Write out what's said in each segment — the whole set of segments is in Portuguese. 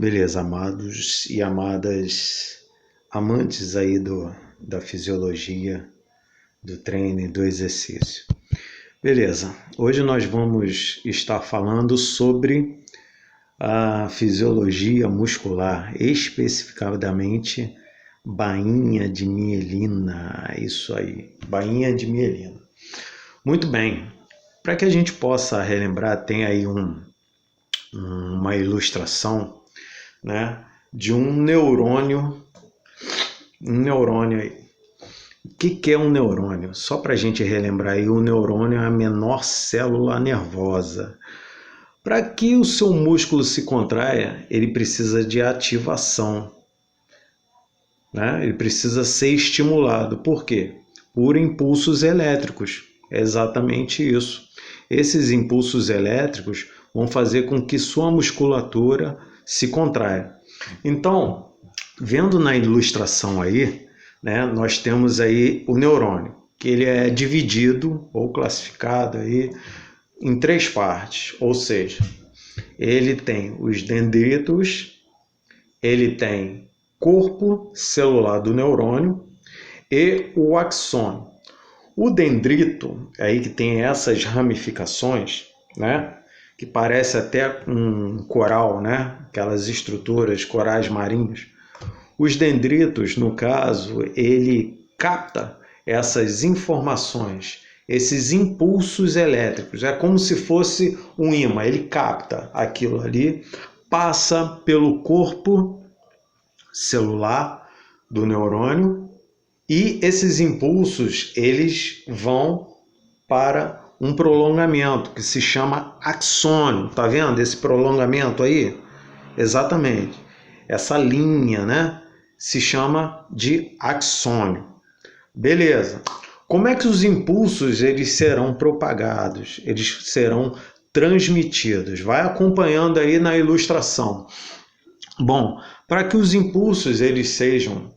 Beleza, amados e amadas, amantes aí da fisiologia, do treino e do exercício. Beleza, hoje nós vamos estar falando sobre a fisiologia muscular, especificadamente bainha de mielina, isso aí, bainha de mielina. Muito bem, para que a gente possa relembrar, tem aí uma ilustração, né, de um neurônio aí. O que é um neurônio? Só para a gente relembrar aí, o neurônio é a menor célula nervosa. Para que o seu músculo se contraia, ele precisa de ativação, né? Ele precisa ser estimulado. Por quê? Por impulsos elétricos. É exatamente isso. Esses impulsos elétricos vão fazer com que sua musculatura se contraia. Então, vendo na ilustração aí, né, nós temos aí o neurônio, que ele é dividido ou classificado aí em três partes, ou seja, ele tem os dendritos, ele tem corpo celular do neurônio e o axônio. O dendrito, aí que tem essas ramificações, né, que parece até um coral, né, aquelas estruturas, corais marinhos. Os dendritos, no caso, ele capta essas informações, esses impulsos elétricos. É como se fosse um ímã, ele capta aquilo ali, passa pelo corpo celular do neurônio e esses impulsos eles vão para um prolongamento que se chama axônio. Tá vendo esse prolongamento aí? Exatamente. Essa linha, né, se chama de axônio. Beleza. Como é que os impulsos eles serão propagados? Eles serão transmitidos. Vai acompanhando aí na ilustração. Bom, para que os impulsos eles sejam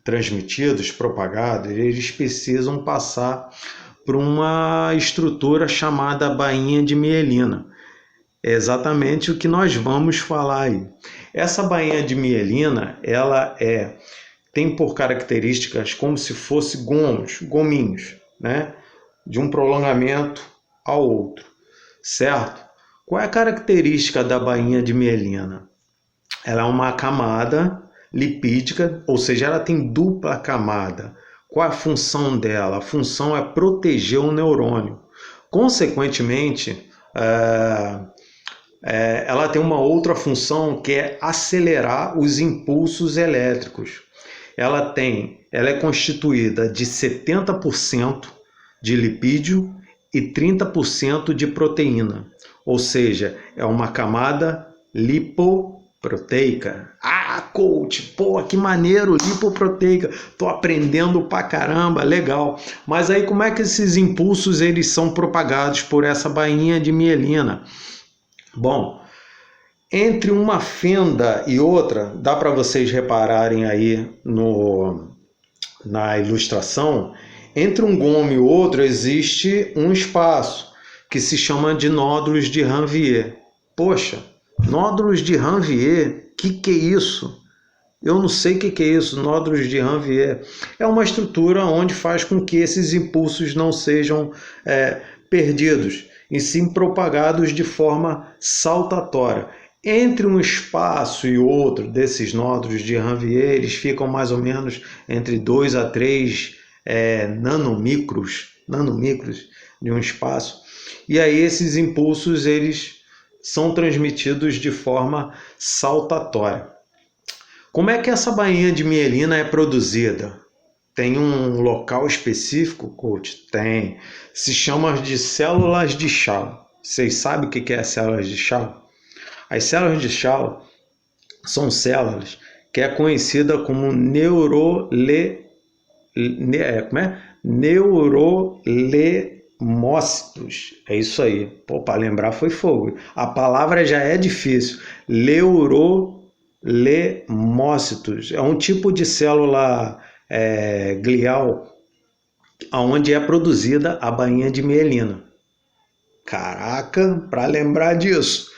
transmitidos, propagados, eles precisam passar por uma estrutura chamada bainha de mielina. É exatamente o que nós vamos falar aí. Essa bainha de mielina, ela tem por características como se fosse gominhos, né? De um prolongamento ao outro, certo? Qual é a característica da bainha de mielina? Ela é uma camada lipídica, ou seja, ela tem dupla camada. Qual é a função dela? A função é proteger o neurônio. Consequentemente, ela tem uma outra função que é acelerar os impulsos elétricos. Ela é constituída de 70% de lipídio e 30% de proteína, ou seja, é uma camada lipoproteica. Ah, coach, pô, que maneiro, lipoproteica, tô aprendendo pra caramba, legal. Mas aí como é que esses impulsos eles são propagados por essa bainha de mielina? Bom, entre uma fenda e outra, dá para vocês repararem aí na ilustração, entre um gomo e outro existe um espaço que se chama de nódulos de Ranvier. Poxa, nódulos de Ranvier, que é isso? Eu não sei o que é isso, nódulos de Ranvier. É uma estrutura onde faz com que esses impulsos não sejam perdidos, e sim propagados de forma saltatória. Entre um espaço e outro desses nódulos de Ranvier, eles ficam mais ou menos entre 2 a 3 nanomicros de um espaço. E aí esses impulsos eles são transmitidos de forma saltatória. Como é que essa bainha de mielina é produzida? Tem um local específico, coach? Tem. Se chama de células de Schwann. Vocês sabem o que é células de Schwann? As células de Schwann são células que é conhecida como neurolemócitos. É isso aí. Pô, para lembrar foi fogo. A palavra já é difícil. Neurolemócitos. É um tipo de célula glial onde é produzida a bainha de mielina. Caraca, para lembrar disso.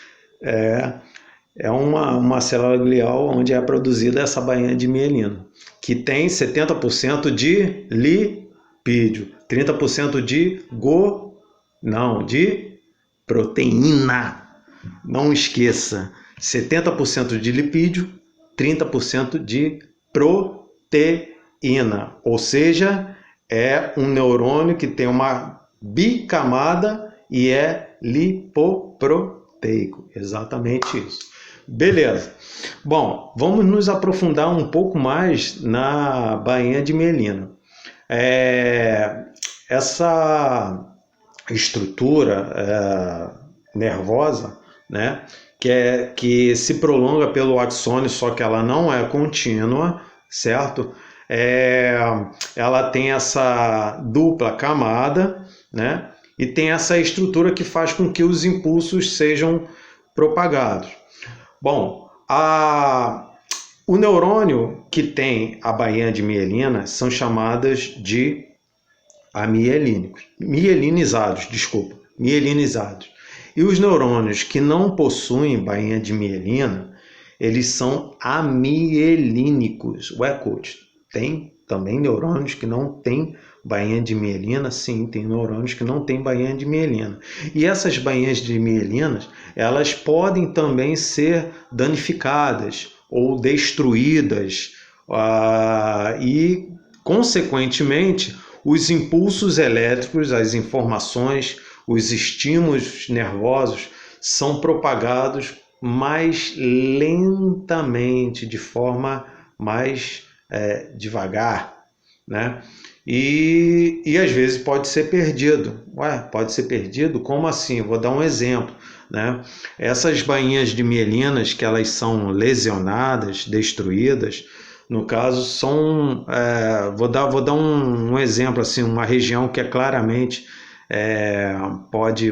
é uma célula glial onde é produzida essa bainha de mielina, que tem 70% de lipídio, 30% de proteína. Não esqueça, 70% de lipídio, 30% de proteína. Ou seja, é um neurônio que tem uma bicamada e é lipoproteico. Exatamente isso. Beleza. Bom, vamos nos aprofundar um pouco mais na bainha de mielina. Essa estrutura nervosa, né, que se prolonga pelo axônio, só que ela não é contínua, certo? Ela tem essa dupla camada, né, e tem essa estrutura que faz com que os impulsos sejam propagados. Bom, o neurônio que tem a bainha de mielina são chamadas de mielinizados. E os neurônios que não possuem bainha de mielina, eles são amielínicos. Ué, coach, tem também neurônios que não têm bainha de mielina? Sim, tem neurônios que não têm bainha de mielina. E essas bainhas de mielina, elas podem também ser danificadas ou destruídas e, consequentemente, os impulsos elétricos, as informações, os estímulos nervosos são propagados mais lentamente, de forma mais devagar, né? E às vezes pode ser perdido. Ué, pode ser perdido? Como assim? Vou dar um exemplo, né? Essas bainhas de mielinas que elas são lesionadas, destruídas, no caso são, vou dar um exemplo assim, uma região que é claramente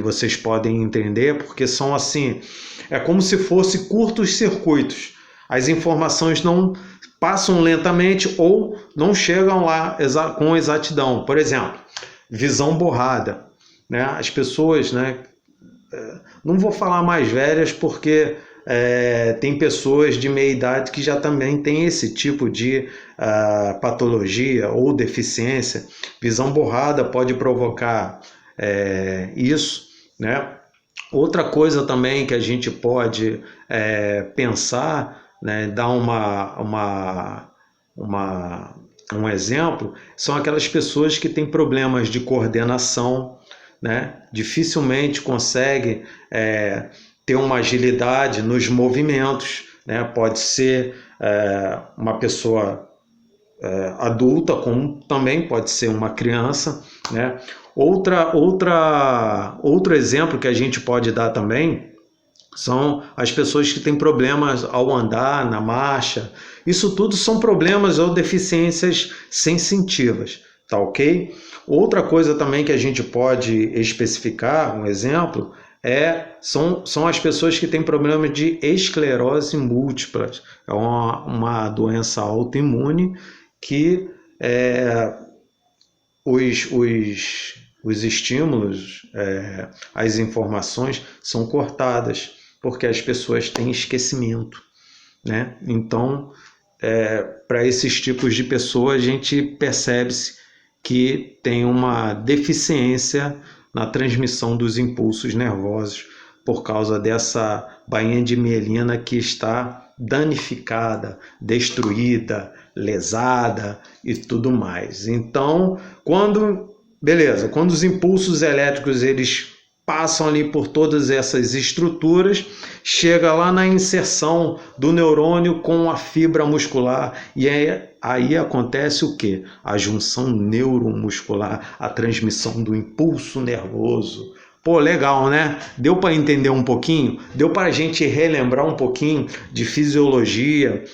vocês podem entender, porque são assim, é como se fosse curtos circuitos. As informações não passam lentamente ou não chegam lá com exatidão. Por exemplo, visão borrada, né? As pessoas, né? Não vou falar mais velhas porque tem pessoas de meia idade que já também têm esse tipo de patologia ou deficiência. Visão borrada pode provocar isso, né? Outra coisa também que a gente pode pensar, né, dar um exemplo, são aquelas pessoas que têm problemas de coordenação, né? Dificilmente conseguem ter uma agilidade nos movimentos, né? Pode ser uma pessoa adulta, como também pode ser uma criança, né? Outro exemplo que a gente pode dar também são as pessoas que têm problemas ao andar, na marcha. Isso tudo são problemas ou deficiências sensitivas, tá ok? Outra coisa também que a gente pode especificar, um exemplo, são as pessoas que têm problemas de esclerose múltipla. É uma doença autoimune que os estímulos, as informações são cortadas, porque as pessoas têm esquecimento, né? Então, para esses tipos de pessoas, a gente percebe-se que tem uma deficiência na transmissão dos impulsos nervosos por causa dessa bainha de mielina que está danificada, destruída, lesada e tudo mais. Então, quando os impulsos elétricos eles passam ali por todas essas estruturas, chega lá na inserção do neurônio com a fibra muscular e aí acontece o quê? A junção neuromuscular, a transmissão do impulso nervoso. Pô, legal, né? Deu para entender um pouquinho? Deu para a gente relembrar um pouquinho de fisiologia,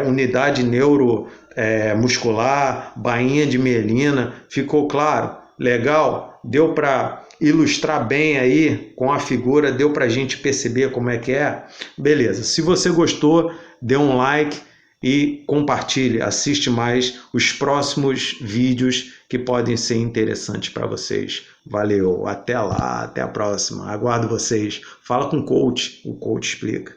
unidade neuromuscular, bainha de mielina. Ficou claro? Legal? Deu para ilustrar bem aí com a figura? Deu para a gente perceber como é que é? Beleza. Se você gostou, dê um like e compartilhe, assiste mais os próximos vídeos que podem ser interessantes para vocês. Valeu, até lá, até a próxima. Aguardo vocês. Fala com o coach explica.